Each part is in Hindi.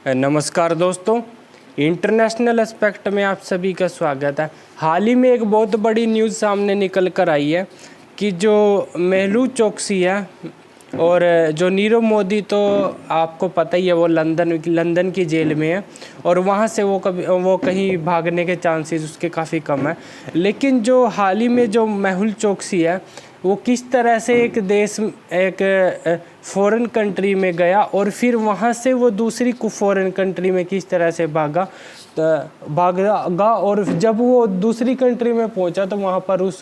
नमस्कार दोस्तों, इंटरनेशनल एस्पेक्ट में आप सभी का स्वागत है। हाल ही में एक बहुत बड़ी न्यूज़ सामने निकल कर आई है कि जो मेहुल चोकसी है और जो नीरव मोदी, तो आपको पता ही है वो लंदन की जेल में है और वहाँ से वो कहीं भागने के चांसेस उसके काफ़ी कम है। लेकिन जो हाल ही में जो मेहुल चोकसी है वो किस तरह से एक फ़ॉरेन कंट्री में गया और फिर वहाँ से वो दूसरी फ़ॉरेन कंट्री में किस तरह से भागा और जब वो दूसरी कंट्री में पहुँचा तो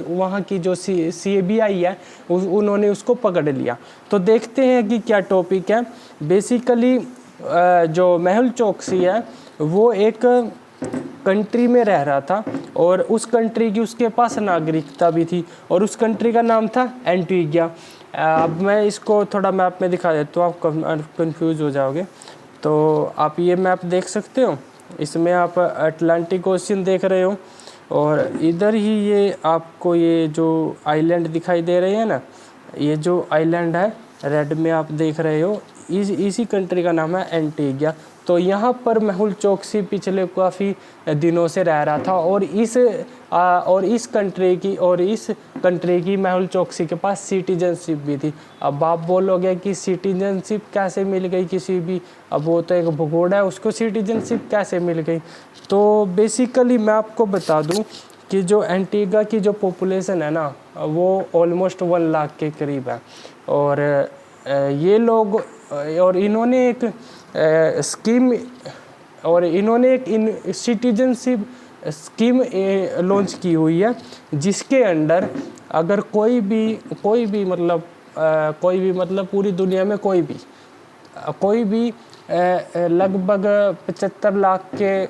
वहाँ की जो CBI है उन्होंने उसको पकड़ लिया। तो देखते हैं कि क्या टॉपिक है। बेसिकली जो मेहुल चोकसी है वो एक कंट्री में रह रहा था और उस कंट्री की उसके पास नागरिकता भी थी और उस कंट्री का नाम था एंटीगिया। अब मैं इसको थोड़ा मैप में दिखा देता हूँ, आप कंफ्यूज हो जाओगे। तो आप ये मैप देख सकते हो, इसमें आप अटलांटिक ओशियन देख रहे हो और इधर ही ये आपको ये जो आइलैंड दिखाई दे रहे हैं ना, ये जो आइलैंड है रेड में आप देख रहे हो, इसी कंट्री का नाम है एंटीगिया। तो यहाँ पर मेहुल चोकसी पिछले काफ़ी दिनों से रह रहा था और इस कंट्री की मेहुल चोकसी के पास सिटीजनशिप भी थी। अब आप बोलोगे कि सिटीजनशिप कैसे मिल गई किसी भी, अब वो तो एक भगोड़ा है, उसको सिटीजनशिप कैसे मिल गई। तो बेसिकली मैं आपको बता दूं कि जो एंटीगा की जो पॉपुलेशन है ना वो ऑलमोस्ट 1 लाख के करीब है और ये लोग और इन्होंने एक स्कीम और इन्होंने एक सिटीजनशिप स्कीम लॉन्च की हुई है जिसके अंडर अगर कोई भी मतलब पूरी दुनिया में कोई भी लगभग 75 लाख के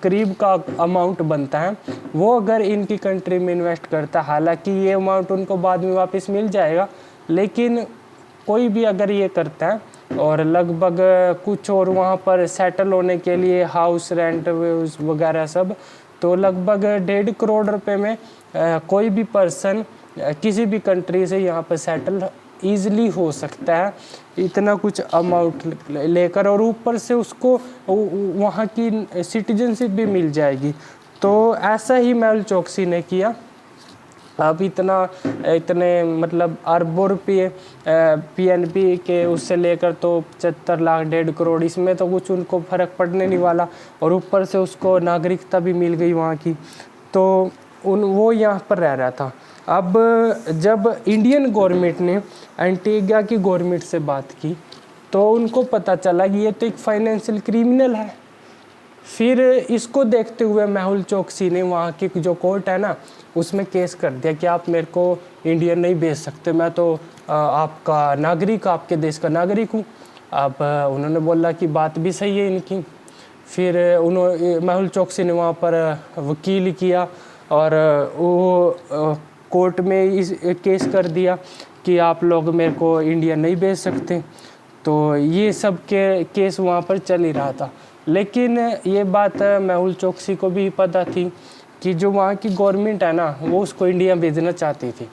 करीब का अमाउंट बनता है, वो अगर इनकी कंट्री में इन्वेस्ट करता है, हालांकि ये अमाउंट उनको बाद में वापस मिल जाएगा, लेकिन कोई भी अगर ये करता है और लगभग कुछ और वहाँ पर सेटल होने के लिए हाउस रेंट वगैरह सब, तो लगभग 1.5 करोड़ रुपए में कोई भी पर्सन किसी भी कंट्री से यहाँ पर सेटल ईज़िली हो सकता है, इतना कुछ अमाउंट लेकर, और ऊपर से उसको वहाँ की सिटीजनशिप भी मिल जाएगी। तो ऐसा ही मेहुल चोकसी ने किया। अब इतने मतलब अरबों रुपये PNB के उससे लेकर तो 75 लाख 1.5 करोड़, इसमें तो कुछ उनको फ़र्क पड़ने नहीं वाला और ऊपर से उसको नागरिकता भी मिल गई वहाँ की, तो वो यहाँ पर रह रहा था। अब जब इंडियन गवर्नमेंट ने एंटीगा की गवर्नमेंट से बात की तो उनको पता चला कि ये तो एक फाइनेंशियल क्रिमिनल है। फिर इसको देखते हुए मेहुल चोकसी ने वहाँ की जो कोर्ट है ना उसमें केस कर दिया कि आप मेरे को इंडिया नहीं भेज सकते, मैं तो आपका नागरिक, आपके देश का नागरिक हूँ। अब उन्होंने बोला कि बात भी सही है इनकी। फिर मेहुल चोकसी ने वहाँ पर वकील किया और वो कोर्ट में इस केस कर दिया कि आप लोग मेरे को इंडिया नहीं भेज सकते। तो ये सब के केस वहाँ पर चल ही रहा था, लेकिन ये बात मेहुल चोकसी को भी पता थी कि जो वहाँ की गवर्नमेंट है ना वो उसको इंडिया भेजना चाहती थी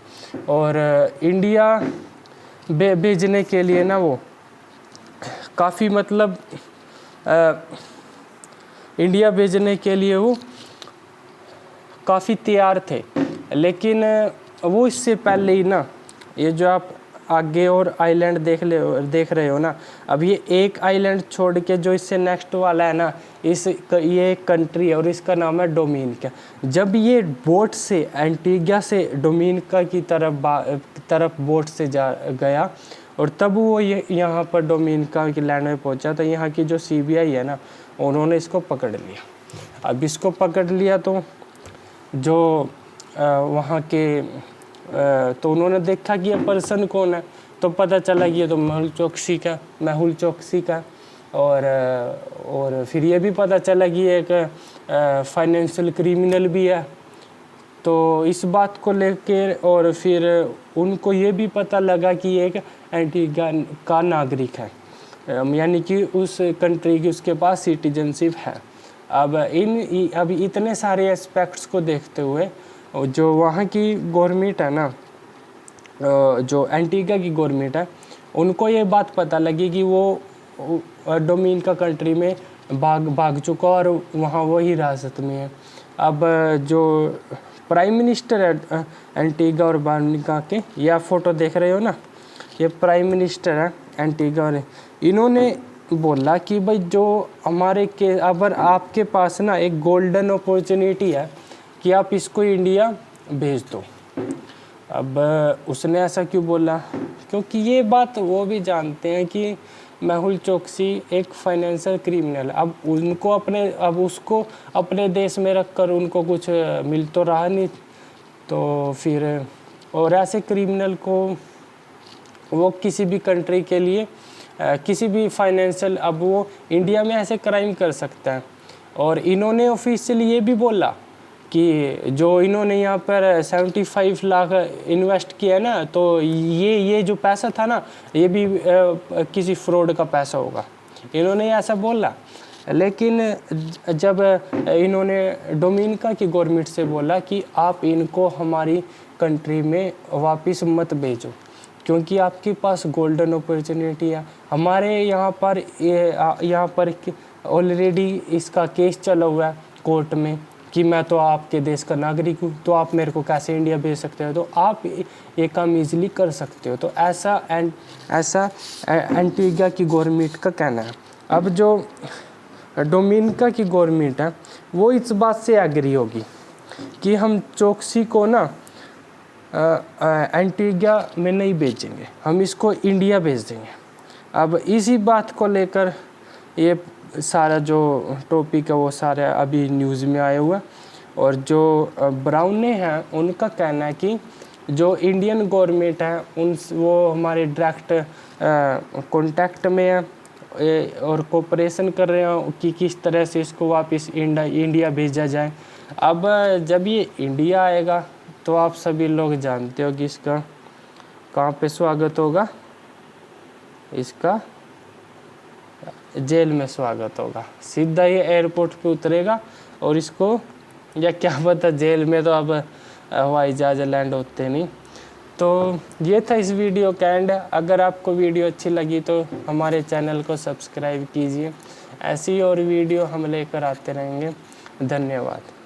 और इंडिया भेजने के लिए ना वो काफ़ी मतलब इंडिया भेजने के लिए वो काफ़ी तैयार थे। लेकिन वो इससे पहले ही ना, ये जो आप आगे और आइलैंड देख रहे हो ना, अब ये एक आइलैंड छोड़ के जो इससे नेक्स्ट वाला है ना, ये एक कंट्री है और इसका नाम है डोमिनिका। जब ये बोट से एंटीगा से डोमिनिका की तरफ बोट से गया और तब वो यहाँ पर डोमिनिका की लैंड में पहुँचा, तो यहाँ की जो CBI है ना उन्होंने इसको पकड़ लिया। अब इसको पकड़ लिया तो जो वहाँ के तो उन्होंने देखा कि ये पर्सन कौन है, तो पता चला कि ये तो मेहुल चोकसी का और फिर ये भी पता चला कि ये एक फाइनेंशियल क्रिमिनल भी है। तो इस बात को लेकर और फिर उनको ये भी पता लगा कि ये एक एंटीगा का नागरिक है, यानी कि उस कंट्री की उसके पास सिटीजनशिप है। अब इतने सारे एस्पेक्ट्स को देखते हुए जो वहाँ की गवर्नमेंट है ना, जो एंटीगा की गवर्नमेंट है, उनको ये बात पता लगी कि वो डोमिनिका कंट्री में भाग चुका और वहाँ वो हिरासत में है। अब जो प्राइम मिनिस्टर है एंटीगा और बारबुडा के, यह फ़ोटो देख रहे हो ना, ये प्राइम मिनिस्टर है एंटीगा और इन्होंने बोला कि भाई जो हमारे के अगर आपके पास ना एक गोल्डन अपॉर्चुनिटी है कि आप इसको इंडिया भेज दो। अब उसने ऐसा क्यों बोला? क्योंकि ये बात वो भी जानते हैं कि मेहुल चोकसी एक फाइनेंशियल क्रिमिनल। अब उसको अपने देश में रखकर उनको कुछ मिल तो रहा नहीं, तो फिर और ऐसे क्रिमिनल को वो किसी भी कंट्री के लिए किसी भी फाइनेंशियल, अब वो इंडिया में ऐसे क्राइम कर सकता है। और इन्होंने ऑफिशियली ये भी बोला कि जो इन्होंने यहाँ पर 75 लाख इन्वेस्ट किया है ना, तो ये जो पैसा था ना, ये भी किसी फ्रॉड का पैसा होगा, इन्होंने ऐसा बोला। लेकिन जब इन्होंने डोमिनिका की गवर्नमेंट से बोला कि आप इनको हमारी कंट्री में वापस मत भेजो क्योंकि आपके पास गोल्डन अपॉर्चुनिटी है, हमारे यहाँ पर ऑलरेडी इसका केस चला हुआ है कोर्ट में कि मैं तो आपके देश का नागरिक हूँ, तो आप मेरे को कैसे इंडिया भेज सकते हो, तो आप ये काम इजीली कर सकते हो। तो ऐसा एंटीगा की गवर्नमेंट का कहना है। अब जो डोमिनिका की गवर्नमेंट है वो इस बात से एग्री होगी कि हम चोकसी को ना एंटीगा में नहीं भेजेंगे, हम इसको इंडिया भेज देंगे। अब इसी बात को लेकर ये सारा जो टॉपिक है वो सारा अभी न्यूज़ में आया हुआ है। और जो ब्राउने हैं उनका कहना है कि जो इंडियन गवर्नमेंट है वो हमारे डायरेक्ट कांटेक्ट में है और कोऑपरेशन कर रहे हैं कि किस तरह से इसको वापस इंडिया भेजा जाए। अब जब ये इंडिया आएगा तो आप सभी लोग जानते हो कि इसका कहाँ पे स्वागत होगा, इसका जेल में स्वागत होगा। सीधा ये एयरपोर्ट पे उतरेगा और इसको, या क्या पता जेल में, तो अब हवाई जहाज लैंड होते नहीं। तो ये था इस वीडियो का एंड। अगर आपको वीडियो अच्छी लगी तो हमारे चैनल को सब्सक्राइब कीजिए, ऐसी और वीडियो हम लेकर आते रहेंगे। धन्यवाद।